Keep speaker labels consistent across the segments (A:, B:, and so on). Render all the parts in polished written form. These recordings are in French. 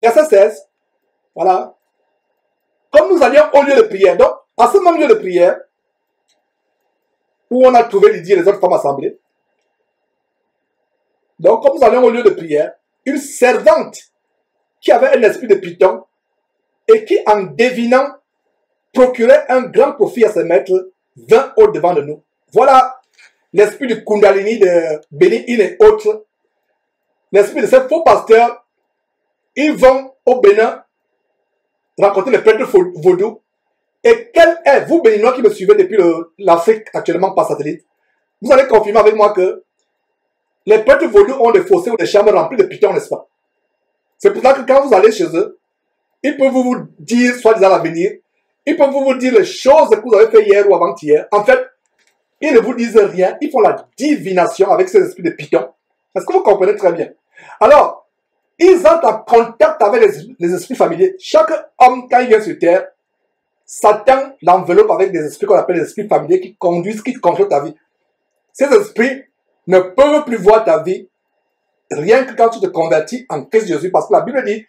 A: Verset 16. Voilà. Comme nous allions au lieu de prière. Donc, à ce même lieu de prière, où on a trouvé Lydie et les autres femmes assemblées. Donc, comme nous allions au lieu de prière, une servante qui avait un esprit de python et qui, en devinant, procurait un grand profit à ses maîtres, vint au-devant de nous. Voilà l'esprit du Kundalini, de Béni In et autres. L'esprit de ces faux pasteurs. Ils vont au Bénin rencontrer les prêtres vaudous. Et quel est, vous béninois qui me suivez depuis l'Afrique actuellement par satellite, vous allez confirmer avec moi que les prêtres vaudous ont des fossés ou des chambres remplies de pitons, n'est-ce pas? C'est pour ça que quand vous allez chez eux, ils peuvent vous dire, soi-disant l'avenir, ils peuvent vous dire les choses que vous avez fait hier ou avant-hier. En fait, ils ne vous disent rien, ils font la divination avec ces esprits de pitons. Est-ce que vous comprenez très bien? Alors, ils entrent en contact avec les esprits familiers. Chaque homme, quand il vient sur terre, Satan l'enveloppe avec des esprits qu'on appelle les esprits familiers qui conduisent, qui contrôlent ta vie. Ces esprits ne peuvent plus voir ta vie rien que quand tu te convertis en Christ Jésus. Parce que la Bible dit,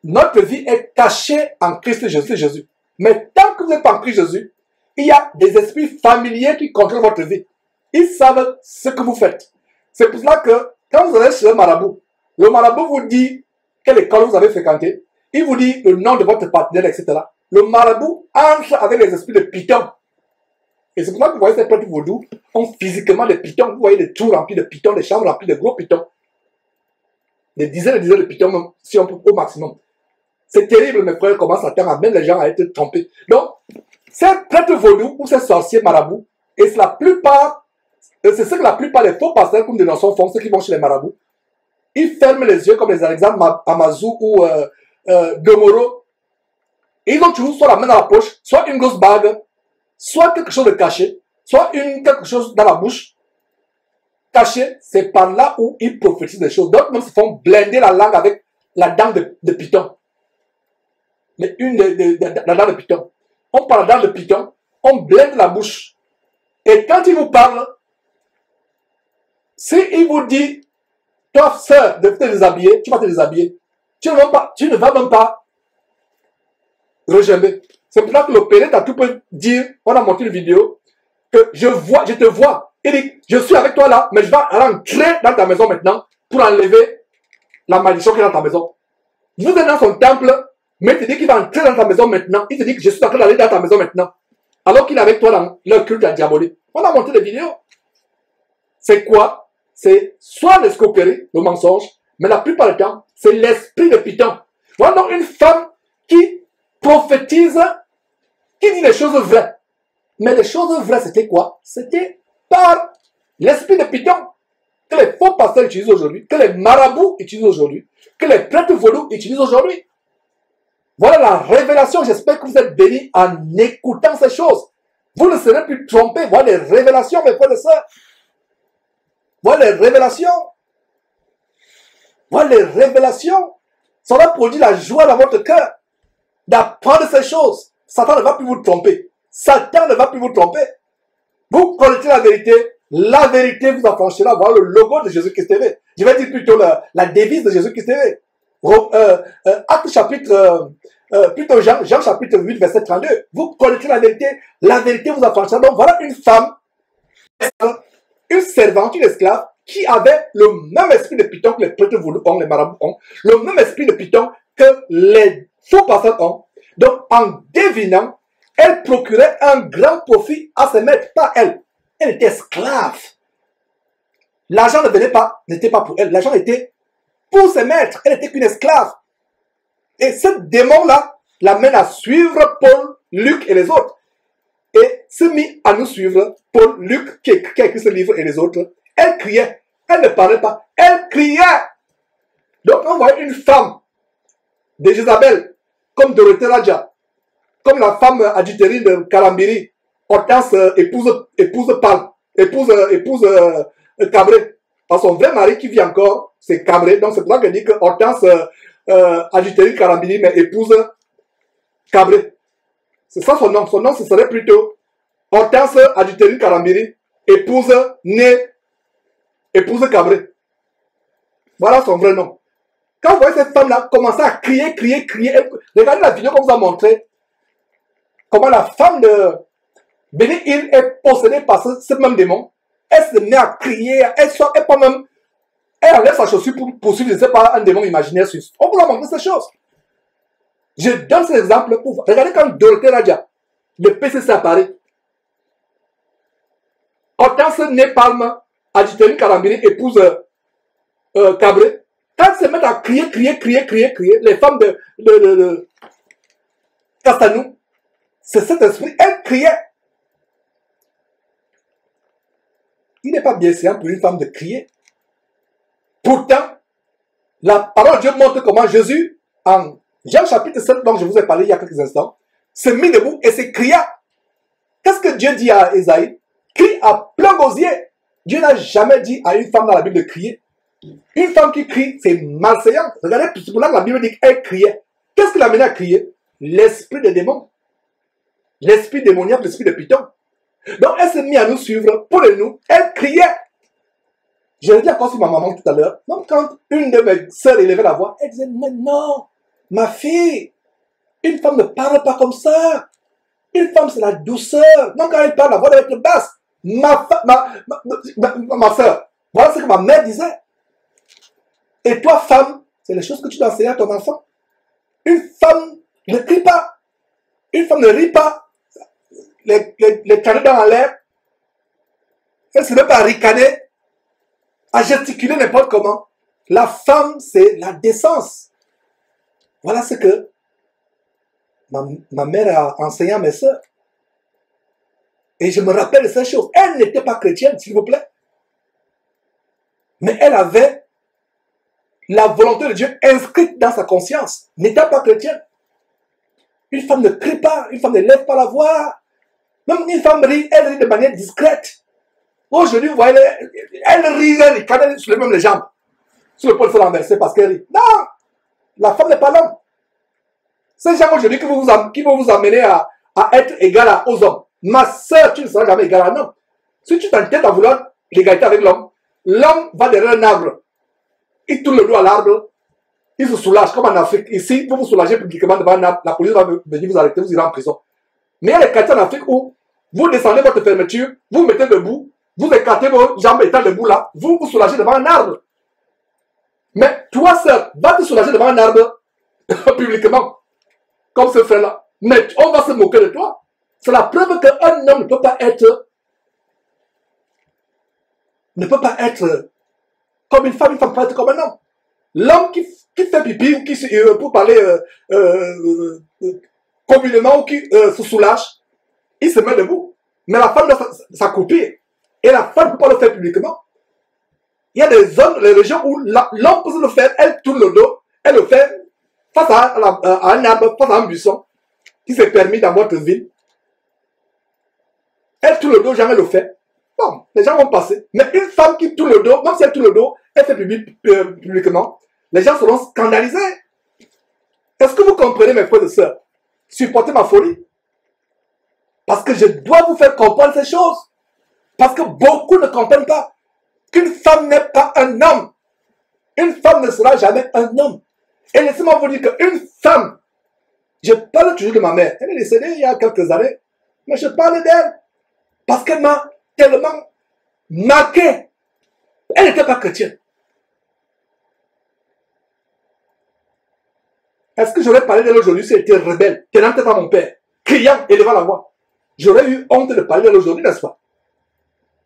A: notre vie est cachée en Christ Jésus. Mais tant que vous êtes en Christ Jésus, il y a des esprits familiers qui contrôlent votre vie. Ils savent ce que vous faites. C'est pour cela que quand vous allez chez le marabout vous dit quelle école vous avez fréquenté. Il vous dit le nom de votre partenaire, etc. Le marabout entre avec les esprits de pitons. Et c'est pour ça que vous voyez ces prêtres vaudous ont physiquement des pitons. Vous voyez des tours remplis de pitons, des chambres remplies de gros pitons. Des dizaines et dizaines de pitons, si on peut, au maximum. C'est terrible, mes frères, comment Satan amène les gens à être trompés. Donc, ces prêtres vaudous ou ces sorciers marabouts, et c'est la plupart, c'est ce que la plupart des faux pasteurs comme des nations font, ceux qui vont chez les marabouts. Ils ferment les yeux comme les Alexandre Amazou ou Gomoro. Ils ont toujours soit la main dans la poche, soit une grosse bague, soit quelque chose de caché, soit quelque chose dans la bouche. Caché, c'est par là où ils prophétisent des choses. D'autres même se font blinder la langue avec la dent de python. Mais la dent de python. On parle la dent de python, on blinde la bouche. Et quand il vous parle, s'il vous dit, toi, sœur, de te déshabiller, tu vas te déshabiller. Tu ne vas même pas regimber. C'est pour ça que le père tout peut dire, on a monté une vidéo, que je te vois. Il dit, je suis avec toi là, mais je vais rentrer dans ta maison maintenant pour enlever la malédiction qui est dans ta maison. Vous êtes dans son temple, mais il te dit qu'il va entrer dans ta maison maintenant. Il te dit que je suis en train d'aller dans ta maison maintenant. Alors qu'il est avec toi dans leur culte à diabolique. On a monté des vidéos. C'est quoi? C'est soit l'escroquerie, le mensonge, mais la plupart du temps, c'est l'esprit de python. Voilà donc une femme qui prophétise, qui dit les choses vraies. Mais les choses vraies, c'était quoi? C'était par l'esprit de python que les faux pasteurs utilisent aujourd'hui, que les marabouts utilisent aujourd'hui, que les prêtres vaudous utilisent aujourd'hui. Voilà la révélation. J'espère que vous êtes bénis en écoutant ces choses. Vous ne serez plus trompés. Voilà les révélations, mes frères et sœurs. Voilà les révélations. Voilà les révélations. Ça va produire la joie dans votre cœur d'apprendre ces choses. Satan ne va plus vous tromper. Satan ne va plus vous tromper. Vous connaissez la vérité vous affranchira. Voilà le logo de Jésus-Christ TV. Je vais dire plutôt la devise de Jésus-Christ TV. Acte chapitre, plutôt Jean chapitre 8, verset 32. Vous connaissez la vérité vous affranchira. Donc voilà une femme, une servante, une esclave, qui avait le même esprit de python que les prêtres vaudous ont, les marabouts ont, le même esprit de python que les faux pasteurs ont. Donc, en devinant, elle procurait un grand profit à ses maîtres, pas elle. Elle était esclave. L'argent n'était pas pour elle. L'argent était pour ses maîtres. Elle n'était qu'une esclave. Et ce démon-là l'amène à suivre Paul, Luc et les autres. Et se mit à nous suivre, Paul, Luc, qui a écrit ce livre et les autres. Elle criait. Elle ne parlait pas. Elle criait. Donc, on voit une femme de Jézabel, comme Dorothée Raja, comme la femme adultérine de Kalambiri, Hortense, épouse Cabré. Parce son vrai mari qui vit encore, c'est Cabré. Donc, c'est pour ça qu'elle dit que Hortense, adultérine Kalambiri, mais épouse Cabré. C'est ça son nom. Son nom, ce serait plutôt Hortense, adultérine Kalambiri, épouse Cabré. Voilà son vrai nom. Quand vous voyez cette femme-là commencer à crier, regardez la vidéo qu'on vous a montré, comment la femme de Benny Hill est possédée par ce même démon. Elle se met à crier, elle enlève sa chaussure pour poursuivre, je ne sais pas, un démon imaginaire suisse. On vous a montré ces choses. Je donne ces exemples pour vous. Regardez quand Dorothée Radia, le PCC à Paris, Hortense Népalme, Adjiteli Karambini, épouse Cabré, quand elles se mettent à crier, les femmes de Castanou, c'est cet esprit, elles criaient. Il n'est pas bien séant pour une femme de crier. Pourtant, la parole de Dieu montre comment Jésus, en Jean chapitre 7, dont je vous ai parlé il y a quelques instants, se mit debout et s'écria. Qu'est-ce que Dieu dit à Ésaïe? Crie à plein gosier. Dieu n'a jamais dit à une femme dans la Bible de crier. Une femme qui crie, c'est malséant. Regardez, c'est pour ça que la Bible dit qu'elle criait. Qu'est-ce qui l'a mené à crier? L'esprit des démons. L'esprit démoniaque, l'esprit de Python. Donc, elle s'est mise à nous suivre pour nous. Elle criait. Je l'ai dit encore sur ma maman tout à l'heure. Donc, quand une de mes sœurs élevait la voix, elle disait, mais non, ma fille, une femme ne parle pas comme ça. Une femme, c'est la douceur. Donc, quand elle parle, la voix doit être basse. Ma sœur, voilà ce que ma mère disait. Et toi, femme, c'est les choses que tu dois enseigner à ton enfant. Une femme ne crie pas. Une femme ne rit pas. Les canets dans l'air. Elle ne se met pas à ricaner, à gesticuler n'importe comment. La femme, c'est la décence. Voilà ce que ma mère a enseigné à mes soeurs. Et je me rappelle de ces choses. Elle n'était pas chrétienne, s'il vous plaît. Mais elle avait la volonté de Dieu inscrite dans sa conscience. N'était pas chrétienne. Une femme ne crie pas, une femme ne lève pas la voix. Même une femme rit, elle rit de manière discrète. Aujourd'hui, vous voyez, elle rit, elle soulève même les jambes. Sur le pôle se renverser parce qu'elle rit. Non! La femme n'est pas l'homme. Ces gens aujourd'hui qui vont vous amener à être égal aux hommes. Ma soeur, tu ne seras jamais égal à un homme. Si tu t'entêtes à vouloir l'égalité avec l'homme, l'homme va derrière un arbre. Il tourne le dos à l'arbre. Il se soulage, comme en Afrique. Ici, vous vous soulagez publiquement devant un arbre. La police va venir vous arrêter, vous irez en prison. Mais il y a des quartiers en Afrique où vous descendez votre fermeture, vous vous mettez debout, vous écartez vos jambes étant debout là, vous vous soulagez devant un arbre. Mais toi, sœur, va te soulager devant un arbre publiquement, comme ce frère-là. Mais on va se moquer de toi. C'est la preuve qu'un homme ne peut pas être comme une femme peut être comme un homme. L'homme qui fait pipi ou qui pour parler communément ou qui se soulage, il se met debout. Mais la femme doit s'accroupir. Et la femme ne peut pas le faire publiquement. Il y a des zones, les régions où l'homme peut le faire, elle tourne le dos, elle le fait face à un arbre, face à un buisson qui s'est permis dans votre ville. Elle tourne le dos, jamais le fait. Bon, les gens vont passer. Mais une femme qui tourne le dos, même si elle tourne le dos, elle fait publiquement, les gens seront scandalisés. Est-ce que vous comprenez, mes frères et sœurs? Supportez ma folie. Parce que je dois vous faire comprendre ces choses. Parce que beaucoup ne comprennent pas qu'une femme n'est pas un homme. Une femme ne sera jamais un homme. Et laissez-moi vous dire qu'une femme, je parle toujours de ma mère. Elle est décédée il y a quelques années. Mais je parle d'elle. Parce qu'elle m'a tellement marqué. Elle n'était pas chrétienne. Est-ce que j'aurais parlé d'elle aujourd'hui si elle était rebelle, tenant tête à mon père, criant, élevant la voix? J'aurais eu honte de parler d'elle aujourd'hui, n'est-ce pas?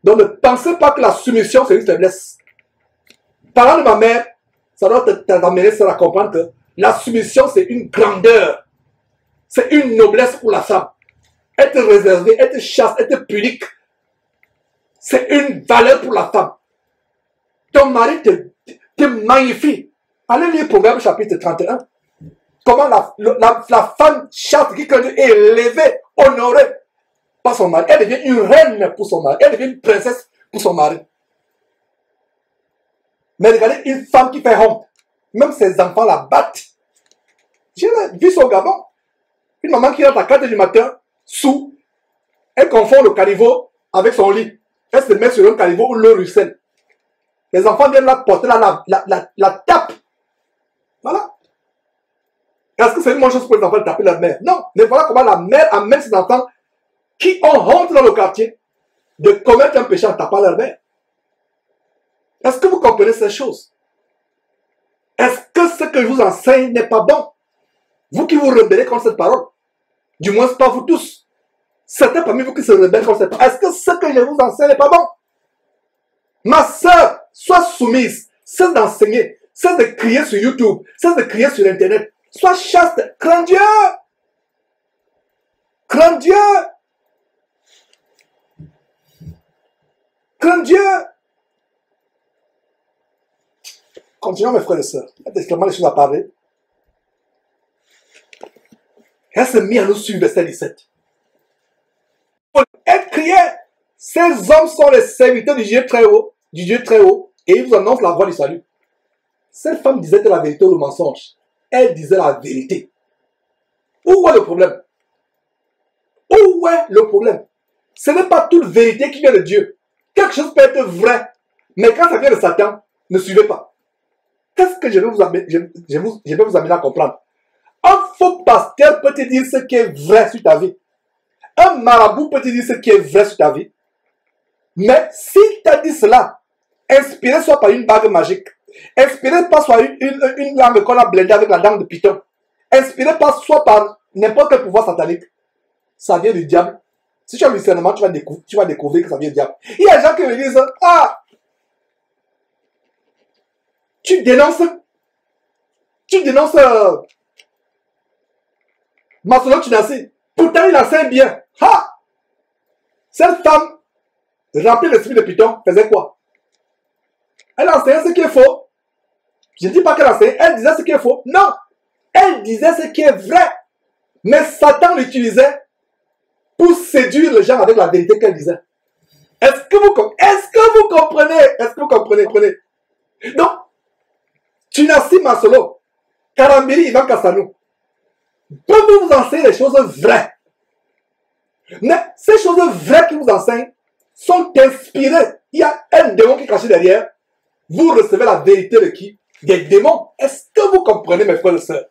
A: Donc ne pensez pas que la soumission c'est une faiblesse. Parlant de ma mère, ça doit t'amener à comprendre que la soumission c'est une grandeur. C'est une noblesse pour la femme. Être réservée, être chaste, être pudique. C'est une valeur pour la femme. Ton mari te magnifie. Allez lire Proverbe chapitre 31. Comment la femme chaste qui est élevée, honorée par son mari. Elle devient une reine pour son mari. Elle devient une princesse pour son mari. Mais regardez une femme qui fait honte. Même ses enfants la battent. J'ai vu son Gabon. Une maman qui rentre à 4 h du matin, sous. Elle confond le caniveau avec son lit. Elle se met sur un caniveau où l'eau ruisselle. Les enfants viennent la porter, la tape. Voilà. Est-ce que c'est une bonne chose pour les enfants de taper leur mère? Non. Mais voilà comment la mère amène ses enfants qui ont honte dans le quartier de commettre un péché en tapant leur mère. Est-ce que vous comprenez ces choses? Est-ce que ce que je vous enseigne n'est pas bon? Vous qui vous rebellez contre cette parole. Du moins, pas vous tous. Certains parmi vous qui se rebellent contre cette parole. Est-ce que ce que je vous enseigne n'est pas bon? Ma soeur, sois soumise. Cesse d'enseigner. Cesse de crier sur YouTube. Cesse de crier sur Internet. Sois chaste. Crains Dieu. Crains Dieu. Crains Dieu. Continuons, mes frères et sœurs. Il y a tellement de choses à parler. Elle se mit à nous suivre, verset 17. Elle criait, ces hommes sont les serviteurs du Dieu très haut, et ils vous annoncent la voie du salut. Cette femme disait la vérité ou le mensonge? Elle disait la vérité. Où est le problème? Où est le problème? Ce n'est pas toute vérité qui vient de Dieu. Quelque chose peut être vrai, mais quand ça vient de Satan, ne suivez pas. Qu'est-ce que je vais vous amener à comprendre? Un faux pasteur peut te dire ce qui est vrai sur ta vie. Un marabout peut te dire ce qui est vrai sur ta vie. Mais s'il t'a dit cela, inspiré soit par une bague magique, inspiré pas soit une langue qu'on a blendée avec la langue de Python, inspiré pas soit par n'importe quel pouvoir satanique, ça vient du diable. Si tu as le discernement, tu vas découvrir que ça vient du diable. Il y a des gens qui me disent, ah, tu dénonces Marcelo Tunasi. Pourtant, il enseigne bien. Ha! Cette femme, remplie d'esprit de Python, faisait quoi? Elle enseignait ce qui est faux. Je ne dis pas qu'elle enseignait, elle disait ce qui est faux. Non! Elle disait ce qui est vrai. Mais Satan l'utilisait pour séduire les gens avec la vérité qu'elle disait. Est-ce que vous comprenez? Est-ce que vous comprenez? Donc, Tunasi Marcelo, Karambiri Ivan Kassanou, peuvent vous enseigner les choses vraies. Mais ces choses vraies qui vous enseignent sont inspirées. Il y a un démon qui est caché derrière. Vous recevez la vérité de qui? Des démons. Est-ce que vous comprenez, mes frères et sœurs?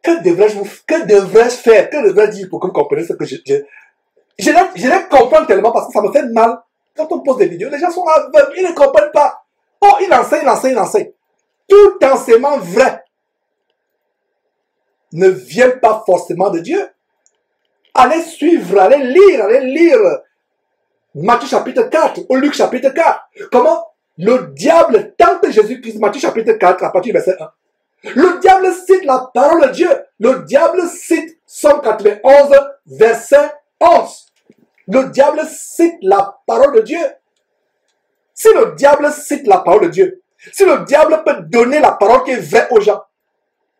A: Que devrais-je faire? Que devrais-je dire pour que vous compreniez ce que je les comprends tellement parce que ça me fait mal. Quand on pose des vidéos, les gens sont aveugles, ils ne comprennent pas. Oh, il enseigne. Tout enseignement vrai ne vient pas forcément de Dieu. Allez suivre, allez lire Matthieu chapitre 4 ou Luc chapitre 4. Comment le diable tente Jésus-Christ, Matthieu chapitre 4 à partir du verset 1. Le diable cite la parole de Dieu. Le diable cite Somme 91 verset 11. Le diable cite la parole de Dieu. Si le diable cite la parole de Dieu, si le diable peut donner la parole qui est vraie aux gens,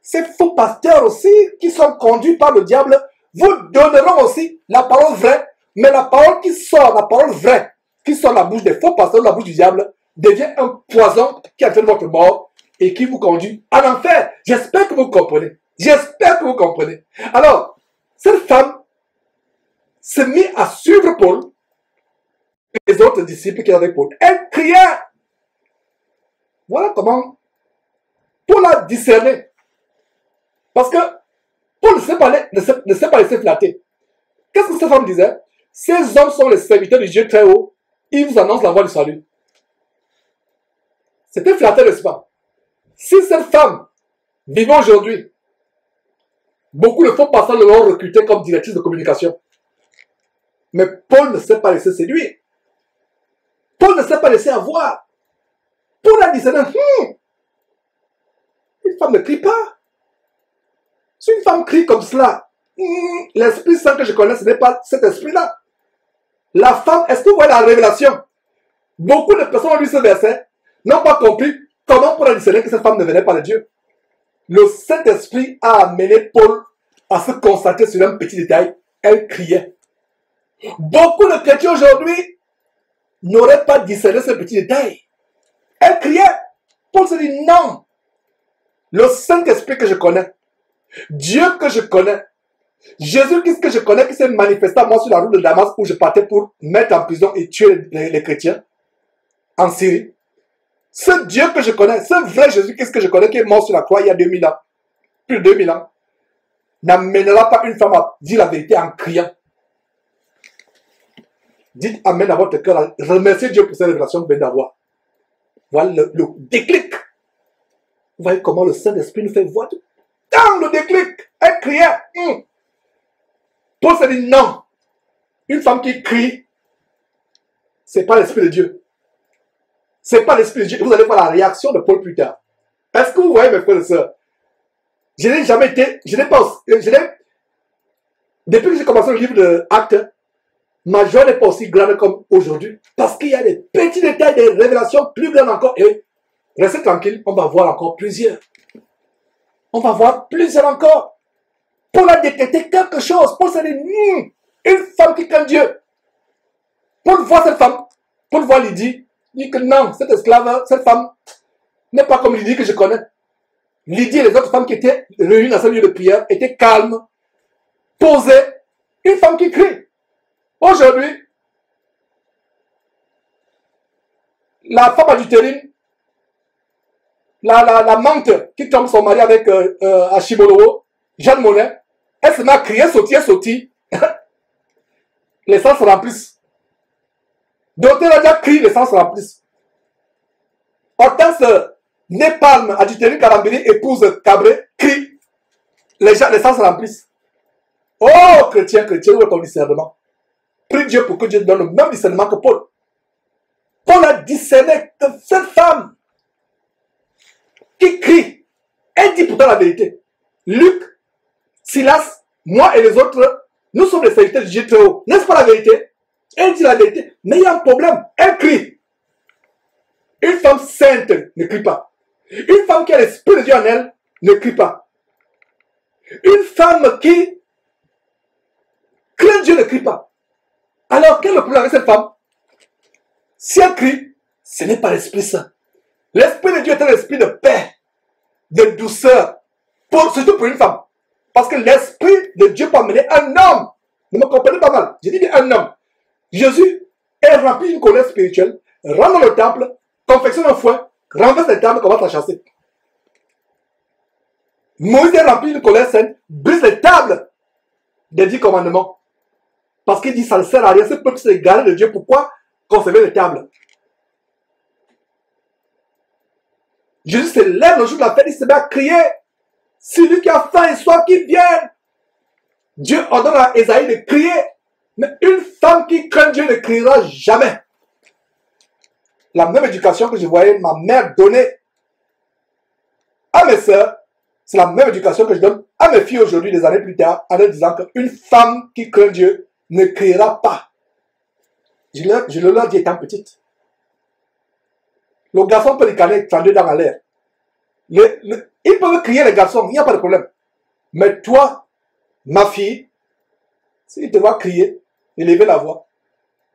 A: ces faux pasteurs aussi, qui sont conduits par le diable, vous donneront aussi la parole vraie, mais la parole qui sort, la parole vraie, qui sort de la bouche des faux pasteurs, de la bouche du diable, devient un poison qui entraîne votre mort et qui vous conduit à l'enfer. J'espère que vous comprenez. Alors, cette femme se mit à suivre Paul et les autres disciples qui étaient avec Paul. Elle criait. Voilà comment Paul a discerné. Parce que Paul ne s'est pas laissé flatter. Qu'est-ce que cette femme disait? Ces hommes sont les serviteurs du Dieu très haut. Ils vous annoncent la voie du salut. C'était flatté, n'est-ce pas? Si cette femme vivait aujourd'hui, beaucoup de faux pasteurs l'ont recrutée comme directrice de communication. Mais Paul ne s'est pas laissé séduire. Paul ne s'est pas laissé avoir. Paul a dit, une femme ne crie pas. Si une femme crie comme cela, l'Esprit Saint que je connais, ce n'est pas cet esprit-là. La femme, est-ce que vous voyez la révélation? Beaucoup de personnes ont lu ce verset, n'ont pas compris comment Paul a discerné que cette femme ne venait pas de Dieu. Le Saint-Esprit a amené Paul à se concentrer sur un petit détail. Elle criait. Beaucoup de chrétiens aujourd'hui n'auraient pas discerné ce petit détail. Elle criait. Paul se dit non. Le Saint-Esprit que je connais, Dieu que je connais, Jésus-Christ que je connais, qui s'est manifesté à moi sur la route de Damas où je partais pour mettre en prison et tuer les chrétiens en Syrie. Ce Dieu que je connais, ce vrai Jésus-Christ que je connais, qui est mort sur la croix il y a 2000 ans, plus de 2000 ans, n'amènera pas une femme à dire la vérité en criant. Dites Amen à votre cœur. Remerciez Dieu pour cette révélation que vous venez d'avoir. Voilà le déclic. Vous voyez comment le Saint-Esprit nous fait voir dans le déclic. Elle criait. Paul s'est dit non. Une femme qui crie, ce n'est pas l'Esprit de Dieu. Ce n'est pas l'Esprit de Dieu. Vous allez voir la réaction de Paul plus tard. Est-ce que vous voyez mes frères et sœurs? Je n'ai jamais été, depuis que j'ai commencé le livre de Actes, ma joie n'est pas aussi grande comme aujourd'hui. Parce qu'il y a des petits détails, des révélations plus grandes encore. Et restez tranquille, on va voir encore plusieurs. On va voir plusieurs encore. Paul a détecté quelque chose. Paul s'est dit, une femme qui craint Dieu. Paul voit cette femme. Paul voit Lydie. Il dit que non, cette esclave, cette femme n'est pas comme Lydie que je connais. Lydie et les autres femmes qui étaient réunies dans ce lieu de prière étaient calmes, posées. Une femme qui crie. Aujourd'hui, la femme adultérine, la mante qui tombe son mari avec Hashimoto, Jeanne Monnet, elle se met à crier, sauter. Les sangs se remplissent. Dorothée Radia crie, les sangs se remplissent. Hortense Népalme, adultérine Karambiri, épouse Cabré, crie, les sangs se remplissent. Oh, chrétien, où est ton discernement? Prie Dieu pour que Dieu donne le même discernement que Paul. Paul a discerné que cette femme qui crie, elle dit pourtant la vérité. Luc, Silas, moi et les autres, nous sommes les serviteurs de Dieu très haut. N'est-ce pas la vérité? Elle dit la vérité, mais il y a un problème. Elle crie. Une femme sainte ne crie pas. Une femme qui a l'Esprit de Dieu en elle ne crie pas. Une femme qui craint Dieu ne crie pas. Alors, quel est le problème avec cette femme? Si elle crie, ce n'est pas l'Esprit Saint. L'Esprit de Dieu est un esprit de paix, de douceur, surtout pour une femme. Parce que l'Esprit de Dieu peut amener un homme. Ne me comprenez pas mal. J'ai dit bien un homme. Jésus est rempli d'une colère spirituelle, rentre dans le temple, confectionne un fouet, renverse les tables, commence à chasser. Moïse est rempli d'une colère sainte, brise les tables des 10 commandements. Parce qu'il dit ça ne sert à rien, ce peuple s'est égaré de Dieu. Pourquoi conserver les tables? Jésus se lève le jour de la fête, il se met à crier. Celui qui a faim et soif, qu'il vienne. Dieu ordonne à Ésaïe de crier. Mais une femme qui craint Dieu ne criera jamais. La même éducation que je voyais ma mère donner à mes sœurs, c'est la même éducation que je donne à mes filles aujourd'hui, des années plus tard, en leur disant qu'une femme qui craint Dieu ne criera pas. Je le leur dis étant petite. Le garçon peut ricaner 32 dents en l'air. Ils peuvent crier les garçons, il n'y a pas de problème. Mais toi, ma fille, si tu te vois crier, élever la voix.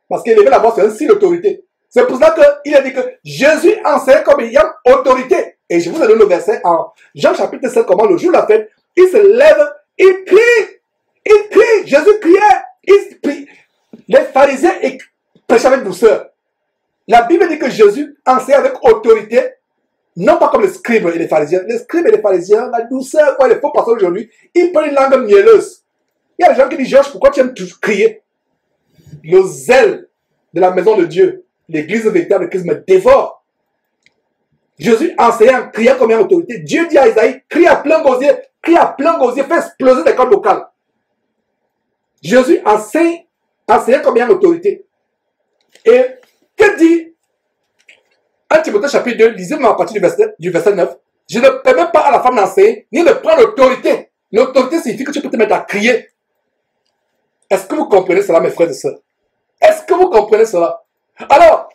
A: Parce qu'élever la voix, c'est un signe d'autorité. C'est pour ça qu'il a dit que Jésus enseigne comme il y a autorité. Et je vous ai donné le verset en Jean chapitre 7, comment le jour de la fête, il se lève, il crie. Il crie. Jésus criait. Il prie. Les pharisiens prêchaient avec douceur. La Bible dit que Jésus enseigne avec autorité, non pas comme les scribes et les pharisiens. Les scribes et les pharisiens, la douceur, quoi, les faux pasteurs aujourd'hui, ils prennent une langue mielleuse. Il y a des gens qui disent, Georges, pourquoi tu aimes toujours crier? Le zèle de la maison de Dieu, l'église véritable de Christ me dévore. Jésus enseignait en criant comme une autorité. Dieu dit à Isaïe, crie à plein gosier, fais exploser les cordes vocales. Jésus enseignait comme une autorité. Et que dit 1 Timothée chapitre 2, lisez-moi à partir du verset 9. Je ne permets pas à la femme d'enseigner, ni de prendre l'autorité. L'autorité signifie que tu peux te mettre à crier. Est-ce que vous comprenez cela, mes frères et sœurs? Est-ce que vous comprenez cela? Alors,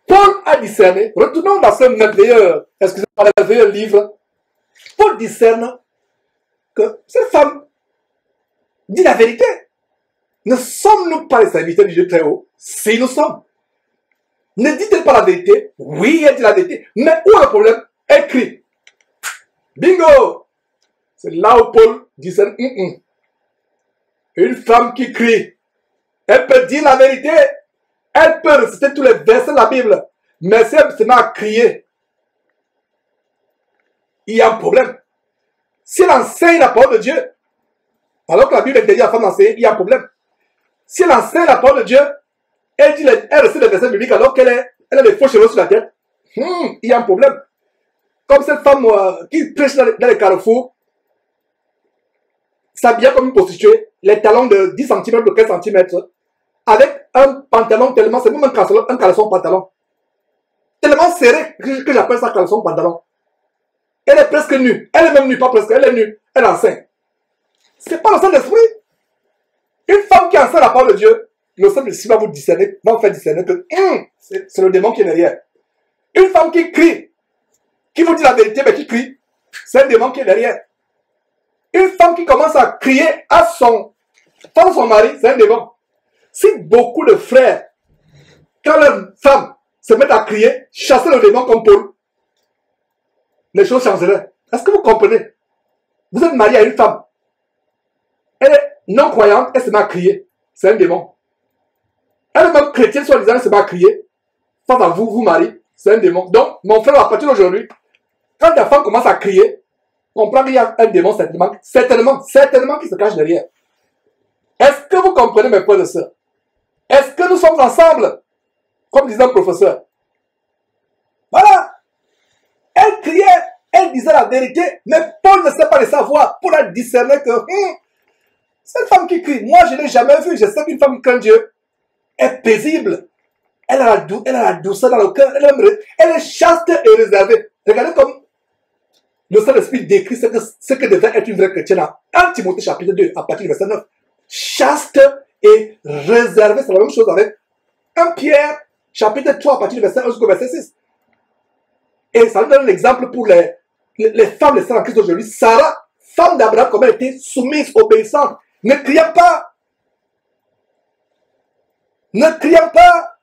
A: Paul a discerné, retournons dans ce merveilleux livre. Paul discerne que cette femme dit la vérité. Ne sommes-nous pas les serviteurs du Dieu très haut? Si nous sommes. Ne dit-elle pas la vérité? Oui, elle dit la vérité. Mais où est le problème? Elle crie. Bingo! C'est là où Paul discerne. Une femme qui crie, elle peut dire la vérité. Elle peut réciter tous les versets de la Bible. mais si elle se met à crier, il y a un problème. Si elle enseigne la parole de Dieu, alors que la Bible interdit à la femme d'enseigner, il y a un problème. Si elle enseigne la parole de Dieu, elle recite les versets bibliques alors qu'elle a des faux cheveux sur la tête, il y a un problème. Comme cette femme qui prêche dans les carrefours, s'habille comme une prostituée, les talons de 10 cm, de 15 cm, avec un pantalon tellement, c'est même un caleçon pantalon, tellement serré que j'appelle ça caleçon pantalon. Elle est presque nue. Elle est même nue, pas presque, elle est nue. Elle enseigne. C'est pas le Saint-Esprit. Une femme qui enseigne la parole de Dieu, le Saint-Esprit va vous faire discerner que c'est le démon qui est derrière. Une femme qui crie, qui vous dit la vérité, mais qui crie, c'est un démon qui est derrière. Une femme qui commence à crier à son mari, c'est un démon. Si beaucoup de frères, quand leurs femmes se mettent à crier, chasser le démon comme Paul, les choses changeraient. Est-ce que vous comprenez? Vous êtes marié à une femme. Elle est non-croyante, elle se met à crier. C'est un démon. Elle est même chrétienne, soi-disant, elle se met à crier. Face à vous, vous mariez, c'est un démon. Donc, mon frère, à partir d'aujourd'hui, quand ta femme commence à crier, comprends qu'il y a un démon certainement qui se cache derrière. Est-ce que vous comprenez, mes frères et sœurs? Est-ce que nous sommes ensemble? Comme disait le professeur. Voilà. Elle criait, elle disait la vérité, mais Paul ne sait pas le savoir. Paul a discerné que cette femme qui crie, moi je ne l'ai jamais vue. Je sais qu'une femme qui craint Dieu est paisible. Elle a la douceur dans le cœur. Elle est chaste et réservée. Regardez comme le Saint-Esprit décrit ce que devait être une vraie chrétienne. 1 Timothée chapitre 2, à partir du verset 9. Chaste et réservée, c'est la même chose avec 1 Pierre chapitre 3, à partir du verset 1 jusqu'au verset 6. Et ça nous donne l'exemple pour les femmes, les sœurs en Christ d'aujourd'hui. Sarah, femme d'Abraham, comme elle était soumise, obéissante, ne criant pas. Ne criant pas.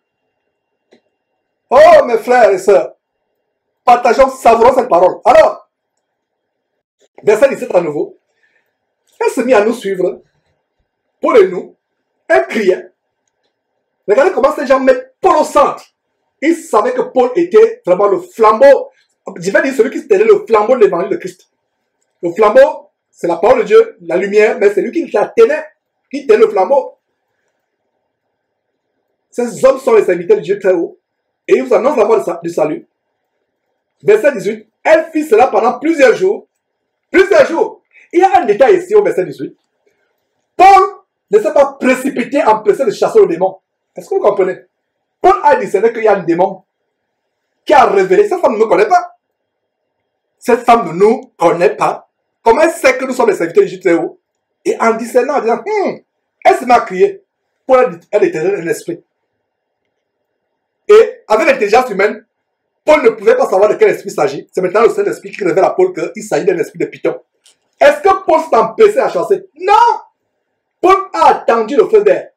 A: Oh, mes frères et sœurs, partageons, savourons cette parole. Alors, verset 17 à nouveau. Elle se mit à nous suivre. Paul et nous, elle criait. Regardez comment ces gens mettent Paul au centre. Ils savaient que Paul était vraiment le flambeau. Je vais dire celui qui tenait le flambeau de l'évangile de Christ. Le flambeau, c'est la parole de Dieu, la lumière, mais c'est lui qui la tenait, qui tenait le flambeau. Ces hommes sont les serviteurs de Dieu très haut. Et ils vous annoncent la voie du salut. Verset 18. Elle fit cela pendant plusieurs jours. Plusieurs jours. Il y a un détail ici au verset 18. Paul ne s'est pas précipité en empêcher de chasser le démon. Est-ce que vous comprenez? Paul a discerné qu'il y a un démon qui a révélé. Cette femme ne me connaît pas. Cette femme ne nous connaît pas. Comment elle sait que nous sommes les serviteurs de Dieu très haut? Et en discernant, en disant, elle se met à crier. Paul a déterré un esprit. Et avec l'intelligence humaine, Paul ne pouvait pas savoir de quel esprit il s'agit. C'est maintenant le Saint-Esprit qui révèle à Paul qu'il s'agit d'un esprit de Python. Est-ce que Paul s'est empêché à chasser? Non! Paul a attendu le feu vert.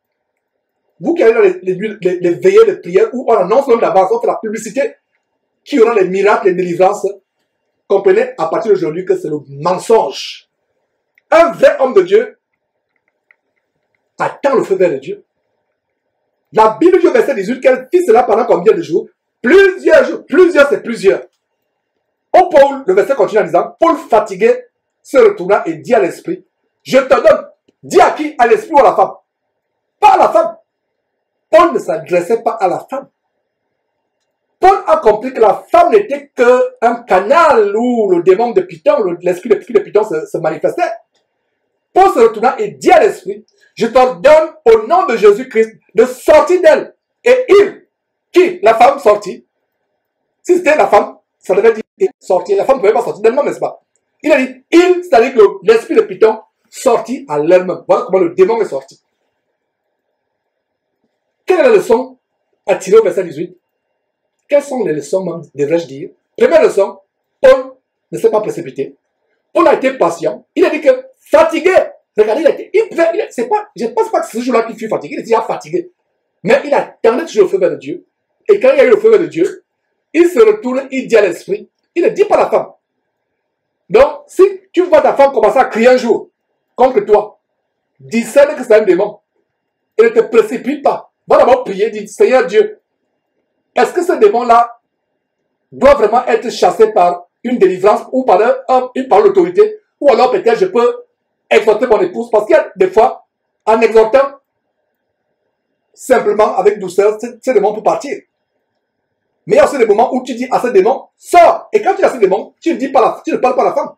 A: Vous qui allez dans les veillées de prière où on annonce même d'avance, on fait la publicité, qui aura les miracles, les délivrances, comprenez à partir d'aujourd'hui que c'est le mensonge. Un vrai homme de Dieu attend le feu vert de Dieu. La Bible dit au verset 18 qu'elle fit cela pendant combien de jours? Plusieurs jours. Plusieurs, c'est plusieurs. Oh Paul, le verset continue en disant, Paul fatigué se retourna et dit à l'esprit, je te donne. Dis à qui? À l'esprit ou à la femme? Pas à la femme. Paul ne s'adressait pas à la femme. Paul a compris que la femme n'était qu'un canal où le démon de Python, l'esprit de Python se manifestait. Paul se retourna et dit à l'esprit, je t'ordonne au nom de Jésus-Christ de sortir d'elle. Et il, qui? La femme sortit. Si c'était la femme, ça devait dire sortir. La femme ne pouvait pas sortir d'elle-même, n'est-ce pas? Il a dit, il, c'est-à-dire que l'esprit de Python sortit à l'elle-même. Voilà comment le démon est sorti. Quelle est la leçon à tirer au verset 18? Quelles sont les leçons, devrais-je dire? Première leçon, Paul ne s'est pas précipité. Paul a été patient. Il a dit que fatigué. Regardez, je ne pense pas que c'est ce jour-là qu'il fut fatigué. Il était déjà fatigué. Mais il attendait toujours le feu vert de Dieu. Et quand il y a eu le feu vert de Dieu, il se retourne, il dit à l'esprit. Il ne dit pas à la femme. Donc, si tu vois ta femme commencer à crier un jour contre toi, discerne que c'est un démon. Et ne te précipite pas. Va d'abord prier, dis, Seigneur Dieu, est-ce que ce démon-là doit vraiment être chassé par une délivrance ou par l'autorité, ou alors peut-être je peux exhorter mon épouse, parce qu'il y a des fois, en exhortant simplement avec douceur, ce démon peut partir. Mais il y a aussi des moments où tu dis à ce démon, sors. Et quand tu dis à ce démon, tu ne parles pas à la femme,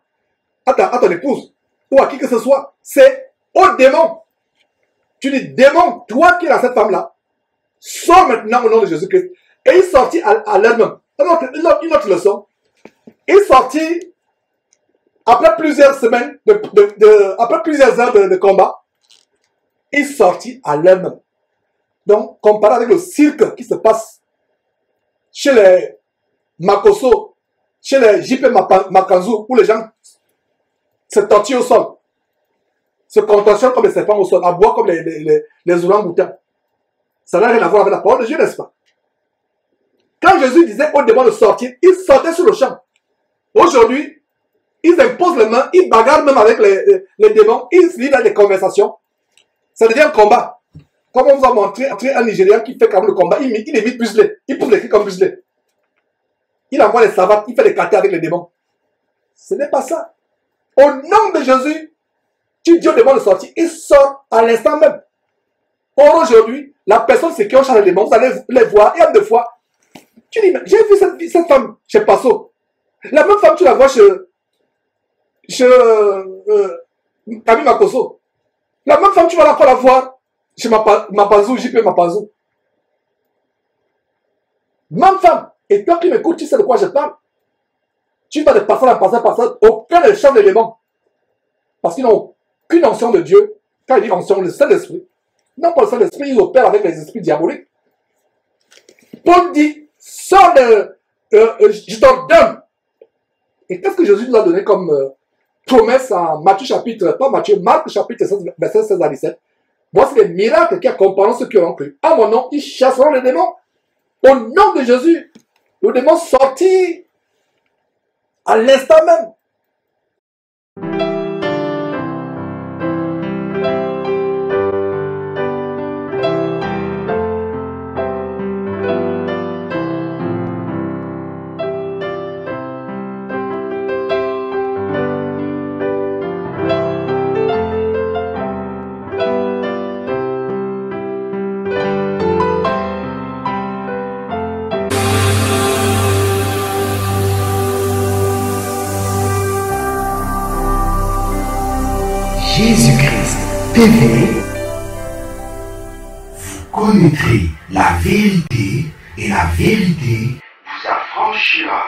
A: à ton épouse, ou à qui que ce soit. C'est au démon. Tu dis, démon, toi qui es dans cette femme-là, sors maintenant au nom de Jésus-Christ. Et il sortit à l'heure même. Une autre leçon. Il sortit après plusieurs semaines, après plusieurs heures de combat. Il sortit à l'heure même. Donc, comparé avec le cirque qui se passe chez les Makoso, chez les JP Makanzu, où les gens se tortillent au sol, se contorsionnent comme les serpents au sol, aboient comme les ourang-outans. Ça n'a rien à voir avec la parole de Dieu, n'est-ce pas? Quand Jésus disait au démon de sortir, il sortait sur le champ. Aujourd'hui, ils imposent les mains, ils bagarrent même avec les démons, ils se livrent à des conversations. Ça devient un combat. Comme on vous a montré un Nigérian qui fait quand même le combat, il imite Busley. Il pousse les cris comme Busley. Il envoie les savates, il fait des katés avec les démons. Ce n'est pas ça. Au nom de Jésus, tu dis au démon de sortir, il sort à l'instant même. Or aujourd'hui, la personne c'est qui on change les démons, vous allez les voir, et une deux fois, tu dis, j'ai vu cette femme chez Passo. La même femme, tu la vois chez Camille Makoso. La même femme, tu vas encore la voir chez Mapazou, JP Mapazou. Même femme. Et toi qui m'écoutes, tu sais de quoi je parle. Tu vas de passage en passage, aucun ne change les démons. Parce qu'ils n'ont qu'une onction de Dieu. Quand il dit onction, le Saint-Esprit. Non pas le Saint-Esprit, ils opèrent avec les esprits diaboliques. Paul dit, sors je t'ordonne. Et qu'est-ce que Jésus nous a donné comme promesse en Matthieu chapitre, pas Matthieu, Marc chapitre 16, verset 16 à 17. Voici les miracles qui accompagneront ceux qui auront cru. À mon nom, ils chasseront les démons. Au nom de Jésus, le démon sortit à l'instant même.
B: Jésus-Christ TV, vous connaîtrez la vérité et la vérité vous affranchira.